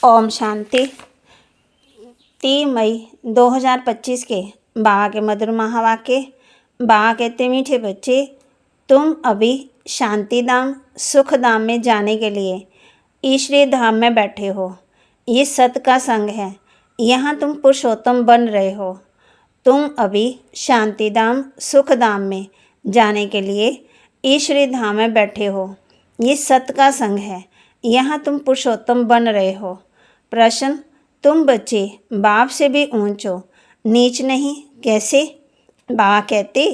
ओम शांति। 3 मई 2025 के बाबा के मधुर महावाक्य। बाबा कहते, मीठे बच्चे, तुम अभी शांति धाम सुख धाम में जाने के लिए ईश्वरीय धाम में बैठे हो। ये सत का संग है, यहाँ तुम पुरुषोत्तम बन रहे हो। तुम अभी शांति धाम सुख धाम में जाने के लिए ईश्वरीय धाम में बैठे हो। ये सत का संग है, यहाँ तुम पुरुषोत्तम बन रहे हो। प्रश्न, तुम बच्चे बाप से भी ऊंच हो, नीच नहीं, कैसे? बाबा कहते,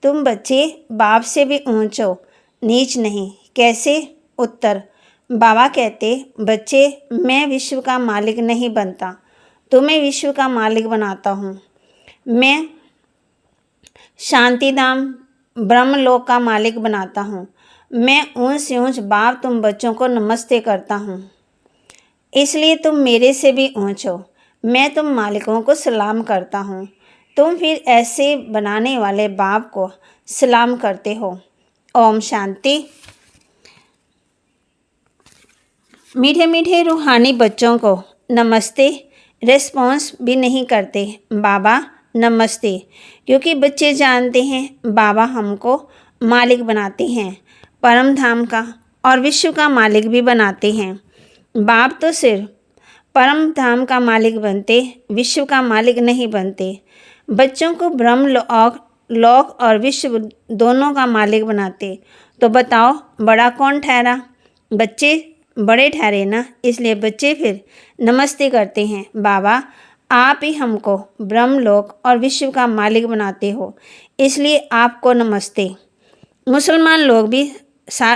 तुम बच्चे बाप से भी ऊंच हो, नीच नहीं, कैसे? उत्तर, बाबा कहते, बच्चे, मैं विश्व का मालिक नहीं बनता, तुम्हें विश्व का मालिक बनाता हूँ। मैं शांतिधाम ब्रह्मलोक का मालिक बनाता हूँ। मैं ऊंच से ऊंच बाप तुम बच्चों को नमस्ते करता हूँ, इसलिए तुम मेरे से भी ऊंच हो। मैं तुम मालिकों को सलाम करता हूँ, तुम फिर ऐसे बनाने वाले बाप को सलाम करते हो। ओम शांति। मीठे मीठे रूहानी बच्चों को नमस्ते। रिस्पॉन्स भी नहीं करते, बाबा नमस्ते, क्योंकि बच्चे जानते हैं बाबा हमको मालिक बनाते हैं, परम धाम का और विश्व का मालिक भी बनाते हैं। बाप तो सिर्फ परम धाम का मालिक बनते, विश्व का मालिक नहीं बनते। बच्चों को ब्रह्म लोक और विश्व दोनों का मालिक बनाते। तो बताओ, बड़ा कौन ठहरा? बच्चे बड़े ठहरे ना, इसलिए बच्चे फिर नमस्ते करते हैं, बाबा आप ही हमको ब्रह्म लोक और विश्व का मालिक बनाते हो, इसलिए आपको नमस्ते। मुसलमान लोग भी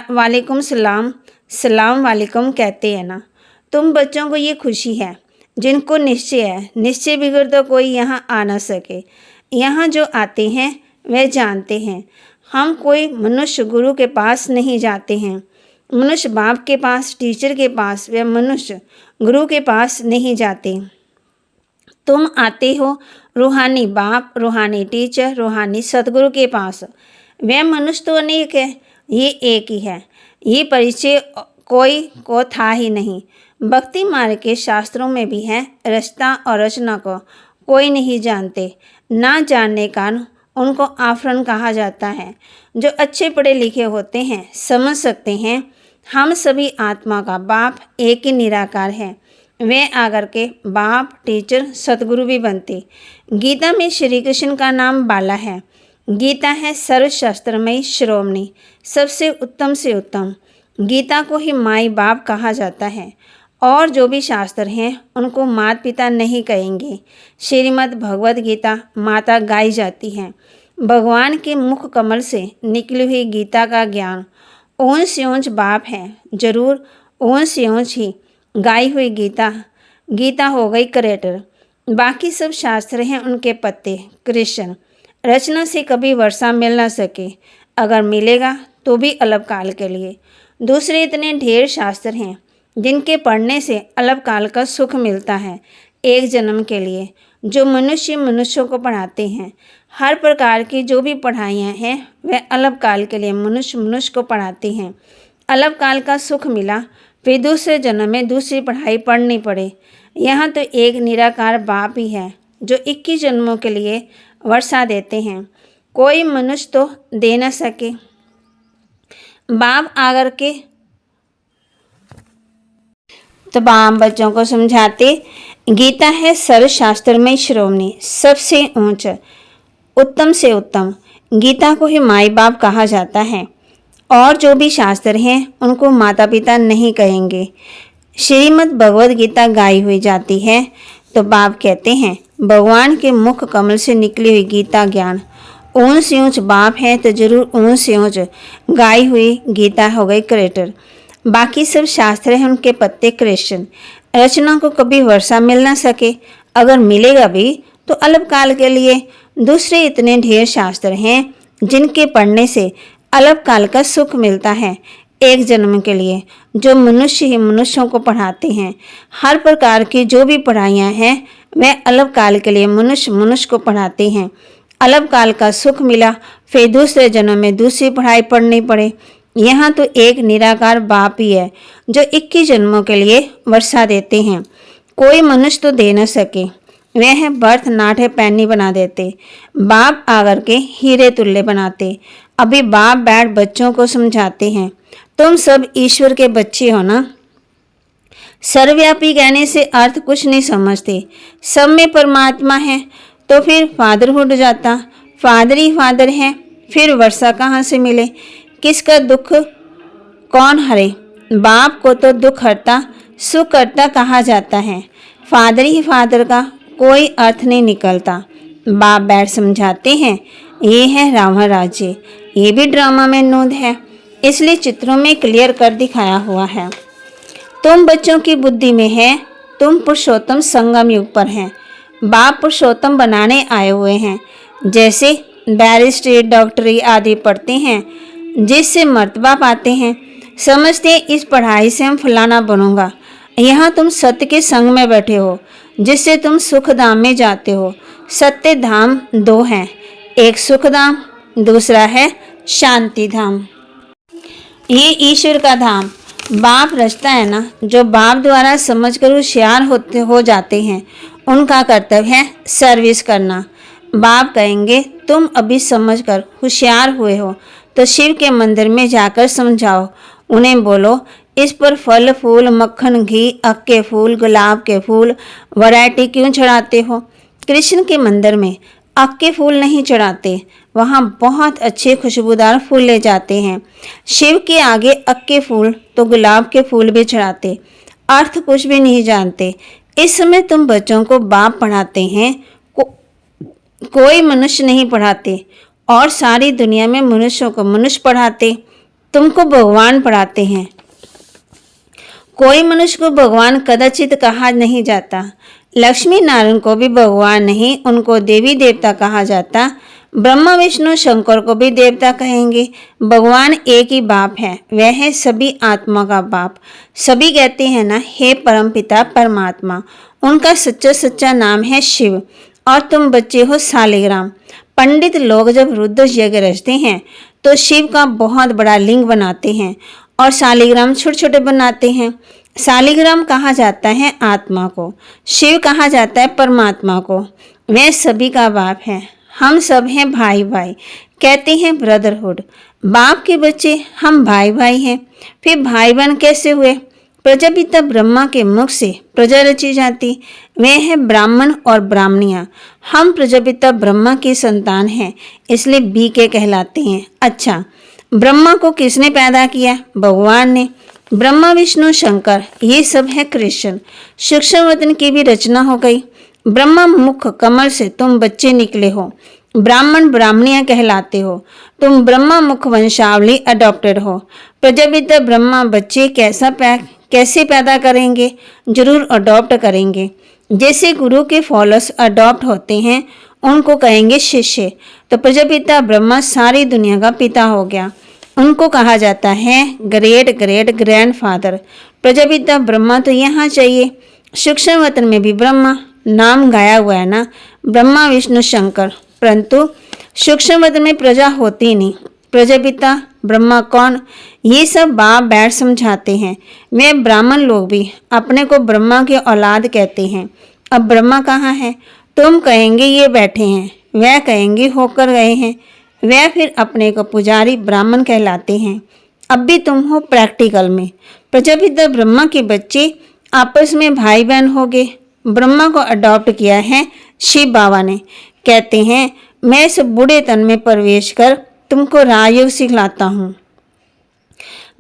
वालेकुम सलाम, सलाम वालेकुम कहते हैं ना। तुम बच्चों को ये खुशी है जिनको निश्चय है, निश्चय बिगड़ तो कोई यहाँ आ ना सके। यहाँ जो आते हैं वे जानते हैं, हम कोई मनुष्य गुरु के पास नहीं जाते हैं, मनुष्य बाप के पास, टीचर के पास, वे मनुष्य गुरु के पास नहीं जाते। तुम आते हो रूहानी बाप, रूहानी टीचर, रूहानी सतगुरु के पास। वे मनुष्य तो अनेक है, ये एक ही है। ये परिचय कोई को था ही नहीं। भक्ति मार्ग के शास्त्रों में भी है, रचना और रचना को कोई नहीं जानते। ना जानने का उनको आफरन कहा जाता है। जो अच्छे पढ़े लिखे होते हैं समझ सकते हैं, हम सभी आत्मा का बाप एक ही निराकार है। वे आकर के बाप, टीचर, सतगुरु भी बनते। गीता में श्री कृष्ण का नाम बाला है। गीता है सर्वशास्त्रमयी शिरोमणि, सबसे उत्तम से उत्तम। गीता को ही माई बाप कहा जाता है। और जो भी शास्त्र हैं उनको माता पिता नहीं कहेंगे। श्रीमद् भगवद गीता माता गाई जाती है। भगवान के मुख कमल से निकली हुई गीता का ज्ञान ऊंच से ऊंच बाप है। जरूर ऊंच से ऊंच ही गाई हुई गीता, गीता हो गई क्रिएटर। बाकी सब शास्त्र हैं उनके पत्ते, कृष्ण। रचना से कभी वर्षा मिल ना सके, अगर मिलेगा तो भी अल्पकाल के लिए। दूसरे इतने ढेर शास्त्र हैं जिनके पढ़ने से अल्पकाल का सुख मिलता है, एक जन्म के लिए, जो मनुष्य मनुष्यों को पढ़ाते हैं। हर प्रकार की जो भी पढ़ाइयाँ हैं वह अल्पकाल के लिए मनुष्य मनुष्य को पढ़ाते हैं। अल्पकाल का सुख मिला, फिर दूसरे जन्म में दूसरी पढ़ाई पढ़नी पड़े। यहाँ तो एक निराकार बाप ही है जो 21 जन्मों के लिए वर्षा देते हैं, कोई मनुष्य तो दे न सके। बाप आकर के तो बाप बच्चों को समझाते, गीता है सर्वशास्त्रमय शिरोमणि, सबसे ऊंच, उत्तम से उत्तम। गीता को ही माई बाप कहा जाता है। और जो भी शास्त्र हैं उनको माता पिता नहीं कहेंगे। श्रीमद् भगवद गीता गाई हुई जाती है तो बाप कहते हैं, भगवान के मुख कमल से निकली हुई गीता ज्ञान ऊंच से ऊंच बाप है, तो जरूर ऊंच से ऊंच गाई हुई गीता हो गई क्रिएटर। बाकी सब शास्त्र हैं उनके पत्ते, कृष्ण। रचना को कभी वर्षा मिल ना सके, अगर मिलेगा भी तो अल्पकाल के लिए। दूसरे इतने ढेर शास्त्र हैं जिनके पढ़ने से अल्पकाल का सुख मिलता है, एक जन्म के लिए, जो मनुष्य ही मनुष्यों को पढ़ाते हैं। हर प्रकार की जो भी पढ़ाइयाँ हैं वह अल्पकाल के लिए मनुष्य मनुष्य को पढ़ाते हैं। अल्पकाल का सुख मिला, फिर दूसरे जन्म में दूसरी पढ़ाई पढ़नी पड़े। यहाँ तो एक निराकार बाप ही है जो 21 जन्मों के लिए वर्षा देते हैं। कोई मनुष्य तो दे न सके, वह बर्थ नाठे पैनी बना देते। बाप आकर के हीरे तुल्य बनाते। अभी बाप बैठ बच्चों को समझाते हैं, तुम सब ईश्वर के बच्चे हो ना। सर्वव्यापी कहने से अर्थ कुछ नहीं समझते। सब में परमात्मा है तो फिर फादरहुड जाता, फादर ही फादर है, फिर वर्षा कहाँ से मिले? किसका दुख कौन हरे? बाप को तो दुख हरता सुख करता कहा जाता है। फादर ही फादर का कोई अर्थ नहीं निकलता। बाप बैठ समझाते हैं, ये है रावण राज्य। ये भी ड्रामा में नोंद है, इसलिए चित्रों में क्लियर कर दिखाया हुआ है। तुम बच्चों की बुद्धि में है, तुम पुरुषोत्तम संगम युग पर हैं। बाप पुरुषोत्तम बनाने आए हुए हैं। जैसे बैरिस्ट्री डॉक्टरी आदि पढ़ते हैं, जिससे मर्तबा पाते हैं, समझते हैं इस पढ़ाई से हम फलाना बनूंगा। यहाँ तुम सत्य के संग में बैठे हो, जिससे तुम सुख धाम में जाते हो। सत्य धाम दो हैं, एक सुख धाम, दूसरा है शांति धाम। ये ईश्वर का धाम बाप रचता है ना। जो बाप द्वारा समझकर होशियार हो जाते हैं, उनका कर्तव्य है सर्विस करना। बाप कहेंगे, तुम अभी समझकर होशियार हुए हो तो शिव के मंदिर में जाकर समझाओ। उन्हें बोलो, इस पर फल फूल मक्खन घी अक के फूल गुलाब के फूल वैरायटी क्यों चढ़ाते हो? कृष्ण के मंदिर में अक के फूल नहीं चढ़ाते, वहाँ बहुत अच्छे खुशबूदार फूल ले जाते हैं। शिव के आगे अक के फूल तो गुलाब के फूल भी चढ़ाते। अर्थ कुछ भी नहीं जानते। इस समय तुम बच्चों को बाप पढ़ाते हैं, कोई मनुष्य नहीं पढ़ाते। और सारी दुनिया में मनुष्यों को मनुष्य पढ़ाते, तुमको भगवान पढ़ाते हैं। कोई मनुष्य को भगवान कदाचित कहा नहीं जाता। लक्ष्मी नारायण को भी भगवान नहीं, उनको देवी देवता कहा जाता। ब्रह्मा विष्णु शंकर को भी देवता कहेंगे। भगवान एक ही बाप है, वह है सभी आत्मा का बाप। सभी कहते हैं ना, हे परमपिता परमात्मा। उनका सच्चा सच्चा नाम है शिव। और तुम बच्चे हो सालिग्राम। पंडित लोग जब रुद्र यज्ञ रचते हैं तो शिव का बहुत बड़ा लिंग बनाते हैं और सालिग्राम छोटे छोटे बनाते हैं। सालिग्राम कहा जाता है आत्मा को, शिव कहा जाता है परमात्मा को। वह सभी का बाप है। हम सब हैं भाई भाई, कहते हैं ब्रदरहुड। बाप के बच्चे हम भाई भाई हैं। फिर भाई बहन कैसे हुए? प्रजापिता ब्रह्मा के मुख से प्रजा रची जाती, वे है ब्राह्मण और ब्राह्मणियाँ। हम प्रजापिता ब्रह्मा की संतान हैं, इसलिए बी के कहलाते हैं। अच्छा, ब्रह्मा को किसने पैदा किया? भगवान ने। ब्रह्मा विष्णु शंकर ये सब है कृष्ण। सूक्ष्म वतन की भी रचना हो गई। ब्रह्मा मुख कमल से तुम बच्चे निकले हो। ब्राह्मण ब्राह्मणियाँ कहलाते हो। तुम ब्रह्मा मुख वंशावली अडॉप्टेड हो। प्रजापिता ब्रह्मा बच्चे कैसे पैदा करेंगे? जरूर अडॉप्ट करेंगे। जैसे गुरु के फॉलोअर्स अडॉप्ट होते हैं, उनको कहेंगे शिष्य। तो प्रजापिता ब्रह्मा सारी दुनिया का पिता हो गया, उनको कहा जाता है great great grandfather. Prajapita Brahma तो यहाँ चाहिए। सूक्ष्म वतन में भी ब्रह्मा नाम गाया हुआ है ना, ब्रह्मा विष्णु शंकर। परंतु सूक्ष्म वतन में प्रजा होती नहीं। प्रजापिता ब्रह्मा कौन? ये सब बाप बैठ समझाते हैं। वे ब्राह्मण लोग भी अपने को ब्रह्मा के औलाद कहते हैं। अब ब्रह्मा कहाँ है? तुम कहेंगे ये बैठे हैं, वह कहेंगे होकर गए हैं, वह फिर अपने को पुजारी ब्राह्मण कहलाते हैं। अब भी तुम हो प्रैक्टिकल में। प्रजापिता ब्रह्मा के बच्चे आपस में भाई बहन हो गए। ब्रह्मा को अडॉप्ट किया है शिव बाबा ने। कहते हैं मैं इस बूढ़े तन में प्रवेश कर तुमको राजयोग सिखलाता हूँ।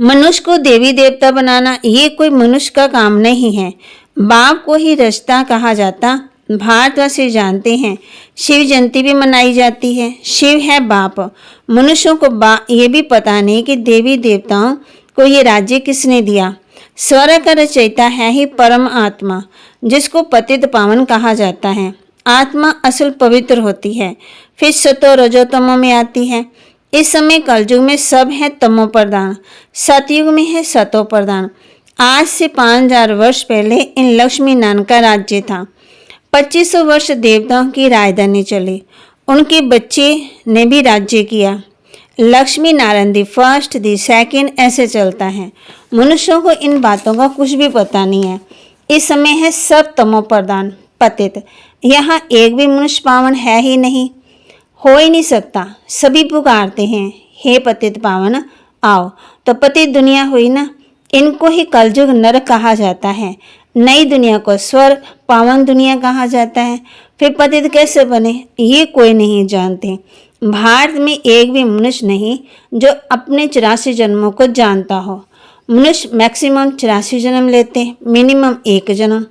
मनुष्य को देवी देवता बनाना ये कोई मनुष्य का काम नहीं है। बाप को ही रचता कहा जाता। भारतवासी जानते हैं शिव जयंती भी मनाई जाती है। शिव है बाप। मनुष्यों को ये भी पता नहीं कि देवी देवताओं को ये राज्य किसने दिया। स्वर्ग का रचयिता है ही परम आत्मा, जिसको पतित पावन कहा जाता है। आत्मा असल पवित्र होती है, फिर सतो रजो तमो में आती है। इस समय कलयुग में सब है तमो प्रधान, सतयुग में है सतो प्रधान। आज से 5000 वर्ष पहले इन लक्ष्मी नारायण का राज्य था। 2500 वर्ष देवताओं की राजधानी चली, उनके बच्चे ने भी राज्य किया। Lakshmi Narayan the first the second ऐसे चलता है। मनुष्यों को इन बातों का कुछ भी पता नहीं है। इस समय है सब तमो प्रधान पतित। यहाँ एक भी मनुष्य पावन है ही नहीं, हो ही नहीं सकता। सभी पुकारते हैं हे पतित पावन आओ। तो पतित दुनिया हुई ना, इनको ही कलयुग नरक कहा जाता है। नई दुनिया को स्वर्ग पावन दुनिया कहा जाता है। फिर पतित कैसे बने ये कोई नहीं जानते। भारत में एक भी मनुष्य नहीं जो अपने 84 जन्मों को जानता हो। मनुष्य मैक्सिमम 84 जन्म लेते हैं, मिनिमम 1 जन्म।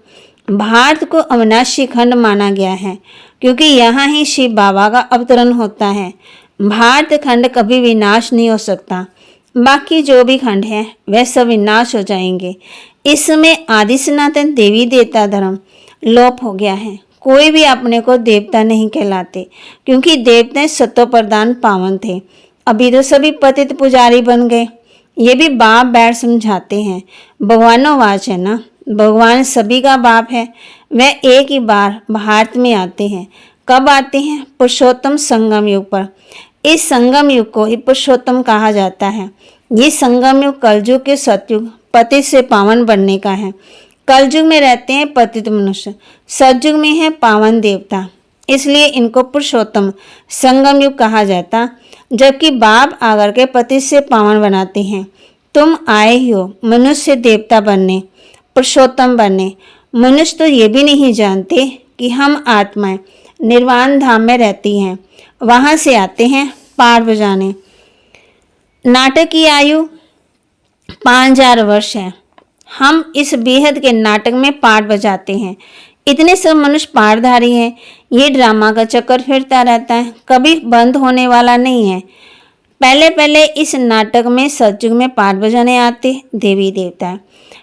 भारत को अविनाशी खंड माना गया है क्योंकि यहाँ ही शिव बाबा का अवतरण होता है। भारत खंड कभी विनाश नहीं हो सकता। बाकी जो भी खंड है वह सब विनाश हो जाएंगे। इस समय आदि सनातन देवी देवता धर्म लोप हो गया है। कोई भी अपने को देवता नहीं कहलाते क्योंकि देवता सत्व प्रधान पावन थे। अभी तो सभी पतित पुजारी बन गए। ये भी बाप बैठ समझाते हैं। भगवानोवाच है ना, भगवान सभी का बाप है। वह एक ही बार भारत में आते हैं। कब आते हैं? पुरुषोत्तम संगम युग पर। इस संगम युग को ही पुरुषोत्तम कहा जाता है। ये संगम युग कलयुग के सतयुग पतित से पावन बनने का है। कलयुग में रहते हैं पतित मनुष्य, सतयुग में है पावन देवता, इसलिए इनको पुरुषोत्तम संगम युग कहा जाता। जबकि बाप आकर के पतित से पावन बनाते हैं। तुम आए ही हो मनुष्य से देवता बनने, पुरुषोत्तम बनने। मनुष्य तो ये भी नहीं जानते कि हम आत्माएं निर्वाण धाम में रहती हैं, वहाँ से आते हैं पार बजाने। नाटक की आयु 5000 वर्ष है। हम इस बेहद के नाटक में पार्ट बजाते हैं। इतने सब मनुष्य पारधारी हैं। ये ड्रामा का चक्कर फिरता रहता है, कभी बंद होने वाला नहीं है। पहले पहले इस नाटक में सतयुग में पार्ट बजाने आते देवी देवता,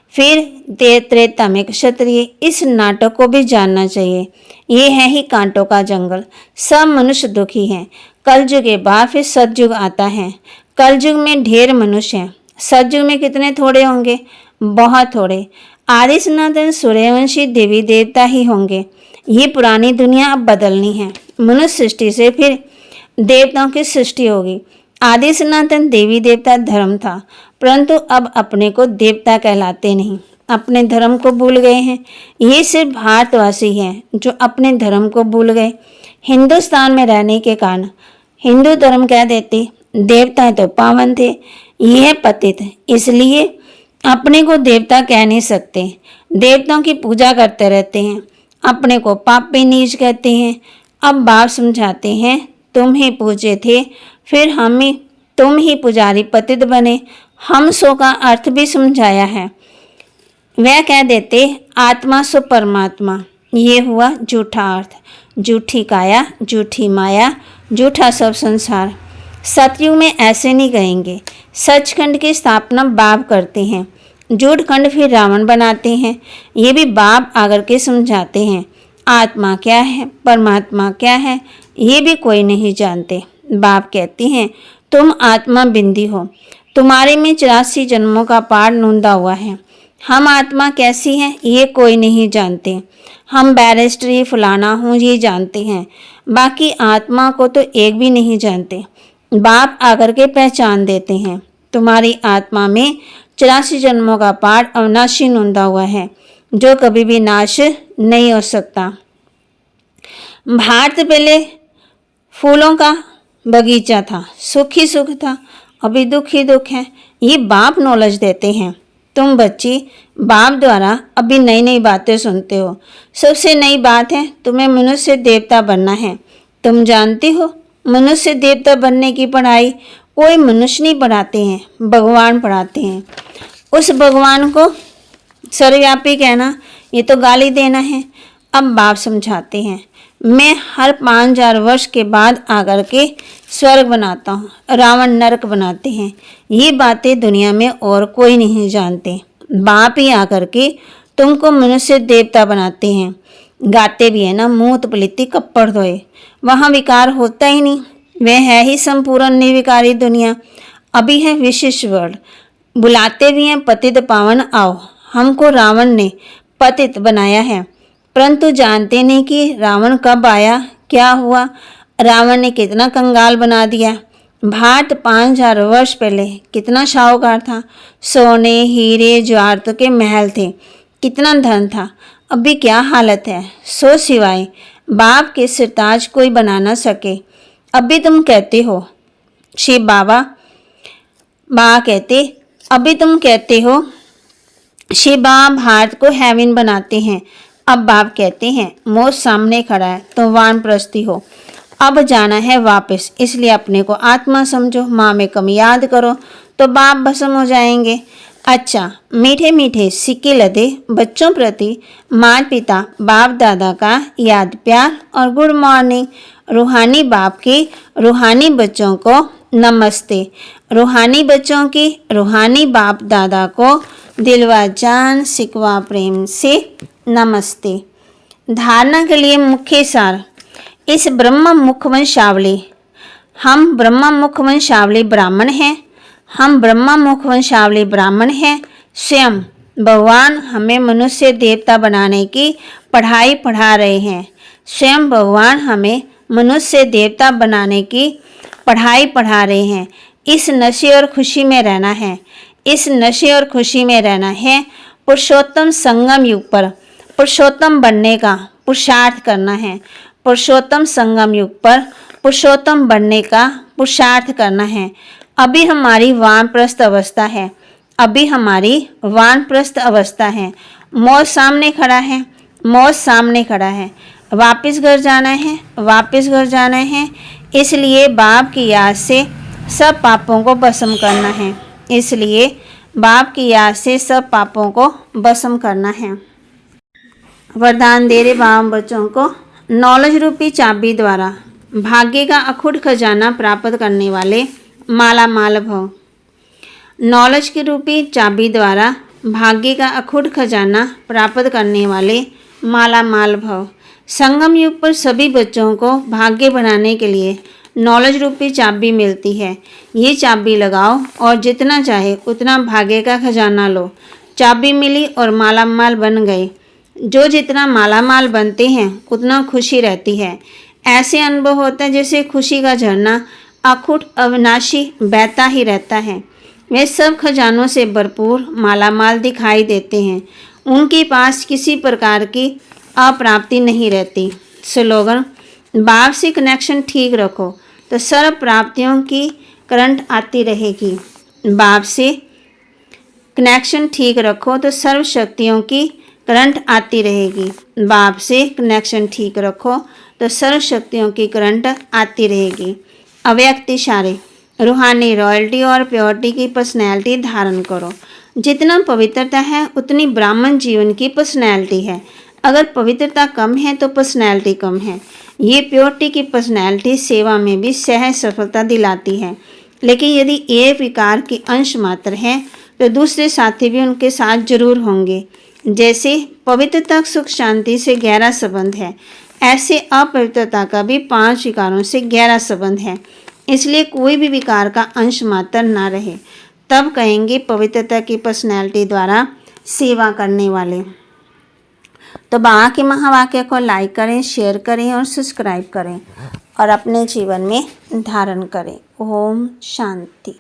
फिर त्रेता में क्षत्रिय। इस नाटक को भी जानना चाहिए। ये है ही कांटों का जंगल। सब मनुष्य दुखी हैं। कलयुग के बाद फिर सतयुग आता है। कलयुग में ढेर मनुष्य हैं, सतयुग में कितने थोड़े होंगे? बहुत थोड़े। आदि सनातन सूर्यवंशी देवी देवता ही होंगे। ये पुरानी दुनिया अब बदलनी है। मनुष्य सृष्टि से फिर देवताओं की सृष्टि होगी। आदि सनातन देवी देवता धर्म था, परंतु अब अपने को देवता कहलाते नहीं, अपने धर्म को भूल गए हैं। ये सिर्फ भारतवासी हैं जो अपने धर्म को भूल गए। हिंदुस्तान में रहने के कारण हिंदू धर्म कह देते, देवता तो पावन थे, यह पतित, इसलिए अपने को देवता कह नहीं सकते। देवताओं की पूजा करते रहते हैं, अपने को पापी नीच कहते हैं। अब बाप समझाते हैं तुम ही पूजे थे, फिर तुम ही पुजारी पतित बने। हम सो का अर्थ भी समझाया है। वह कह देते आत्मा सो परमात्मा। ये हुआ झूठा अर्थ। झूठी काया, झूठी माया, झूठा सब संसार। सतयुग में ऐसे नहीं कहेंगे। सचखंड की स्थापना बाप करते हैं, झूठ खंड फिर रावण बनाते हैं। ये भी बाप आकर के समझाते हैं। आत्मा क्या है, परमात्मा क्या है, ये भी कोई नहीं जानते। बाप कहती हैं तुम आत्मा बिंदी हो, तुम्हारे में 84 जन्मों का पार नोंदा हुआ है। हम आत्मा कैसी है ये कोई नहीं जानते। हम बैरिस्टर फलाना हूँ ये जानते हैं, बाकी आत्मा को तो एक भी नहीं जानते। बाप आकर के पहचान देते हैं तुम्हारी आत्मा में 84 जन्मों का पाठ अविनाशी नोंदा हुआ है जो कभी भी नाश नहीं हो सकता। भारत पहले फूलों का बगीचा था, सुख ही सुख था, अभी दुख ही दुख है। ये बाप नॉलेज देते हैं। तुम बच्ची बाप द्वारा अभी नई नई बातें सुनते हो। सबसे नई बात है तुम्हें मनुष्य देवता बनना है। तुम जानती हो मनुष्य देवता बनने की पढ़ाई कोई मनुष्य नहीं पढ़ाते हैं, भगवान पढ़ाते हैं। उस भगवान को सर्वव्यापी कहना ये तो गाली देना है। अब बाप समझाते हैं मैं हर 5000 वर्ष के बाद आकर के स्वर्ग बनाता हूँ, रावण नरक बनाते हैं। ये बातें दुनिया में और कोई नहीं जानते। बाप ही आकर के तुमको मनुष्य देवता बनाते हैं। गाते भी है ना, मूत पलिती कप्पड़ धोए, वहाँ विकार होता ही नहीं। वह है ही संपूर्ण निर्विकारी दुनिया। अभी है विशिष्ट वर्ल्ड। बुलाते भी हैं पतित पावन आओ। हमको रावण ने पतित बनाया है, परंतु जानते नहीं कि रावण कब आया, क्या हुआ, रावण ने कितना कंगाल बना दिया। भारत 5000 वर्ष पहले कितना शाहूकार था। सोने, हीरे, जवाहरातों के महल थे। कितना धन था। अभी क्या हालत है। सो सिवाय बाप के सिरताज कोई बना ना सके। अभी तुम कहते हो। शिव बाबा कहते, अभी तुम कहते हो शिव बाबा भारत को हेवन बनाते हैं। अब बाप कहते हैं मौत सामने खड़ा है तो वानप्रस्थी हो। अब जाना है वापस, इसलिए अपने को आत्मा समझो। माँ में कम याद करो तो बाप भस्म हो जाएंगे। अच्छा, मीठे मीठे सिक्के लदे बच्चों प्रति माता पिता बाप दादा का याद प्यार और गुड मॉर्निंग। रूहानी बाप की रूहानी बच्चों को नमस्ते। रूहानी बच्चों की रूहानी बाप दादा को दिलवा जान सिकवा प्रेम से नमस्ते। धारणा के लिए मुख्य सार। इस ब्रह्म मुख वंशावली, हम ब्रह्म मुख वंशावली ब्राह्मण हैं। हम ब्रह्म मुख वंशावली ब्राह्मण हैं। स्वयं भगवान हमें मनुष्य देवता बनाने की पढ़ाई पढ़ा रहे हैं। स्वयं भगवान हमें मनुष्य देवता बनाने की पढ़ाई पढ़ा रहे हैं। इस नशे और खुशी में रहना है। इस नशे और खुशी में रहना है। पुरुषोत्तम संगम युग पर पुरुषोत्तम बनने का पुरुषार्थ करना है। पुरुषोत्तम संगम युग पर पुरुषोत्तम बनने का पुरुषार्थ करना है। अभी हमारी वानप्रस्थ अवस्था है। अभी हमारी वानप्रस्थ अवस्था है। मौत सामने खड़ा है। मौत सामने खड़ा है। वापस घर जाना है। वापस घर जाना है। इसलिए बाप की याद से सब पापों को भस्म करना है। इसलिए बाप की याद से सब पापों को भस्म करना है। वरदान दे रहे बाप बच्चों को, नॉलेज रूपी चाबी द्वारा भाग्य का अखुट खजाना प्राप्त करने वाले माला माल भव। नॉलेज की रूपी चाबी द्वारा भाग्य का अखुट खजाना प्राप्त करने वाले माला माल भव। संगम युग पर सभी बच्चों को भाग्य बनाने के लिए नॉलेज रूपी चाबी मिलती है। ये चाबी लगाओ और जितना चाहे उतना भाग्य का खजाना लो। चाबी मिली और माला माल बन गए। जो जितना माला माल बनते हैं उतना खुशी रहती है। ऐसे अनुभव होता है जैसे खुशी का झरना अखुट अविनाशी बहता ही रहता है। वे सब खजानों से भरपूर माला माल दिखाई देते हैं। उनके पास किसी प्रकार की अप्राप्ति नहीं रहती। स्लोगन, बाप से कनेक्शन ठीक रखो तो सर्व प्राप्तियों की करंट आती रहेगी। बाप से कनेक्शन ठीक रखो तो सर्व शक्तियों की करंट आती रहेगी। बाप से कनेक्शन ठीक रखो तो सर्व शक्तियों की करंट आती रहेगी। अव्यक्त इशारे, रूहानी रॉयल्टी और प्योरिटी की पर्सनैलिटी धारण करो। जितना पवित्रता है उतनी ब्राह्मण जीवन की पर्सनैलिटी है। अगर पवित्रता कम है तो पर्सनैलिटी कम है। ये प्योरिटी की पर्सनैलिटी सेवा में भी सहज सफलता दिलाती है। लेकिन यदि एक विकार के अंश मात्र है तो दूसरे साथी भी उनके साथ जरूर होंगे। जैसे पवित्रता सुख शांति से गहरा संबंध है, ऐसे अपवित्रता का भी 5 विकारों से गहरा संबंध है। इसलिए कोई भी विकार का अंश मात्र ना रहे, तब कहेंगे पवित्रता की पर्सनैलिटी द्वारा सेवा करने वाले। तो बाबा के महावाक्य को लाइक करें, शेयर करें और सब्सक्राइब करें और अपने जीवन में धारण करें। ओम शांति।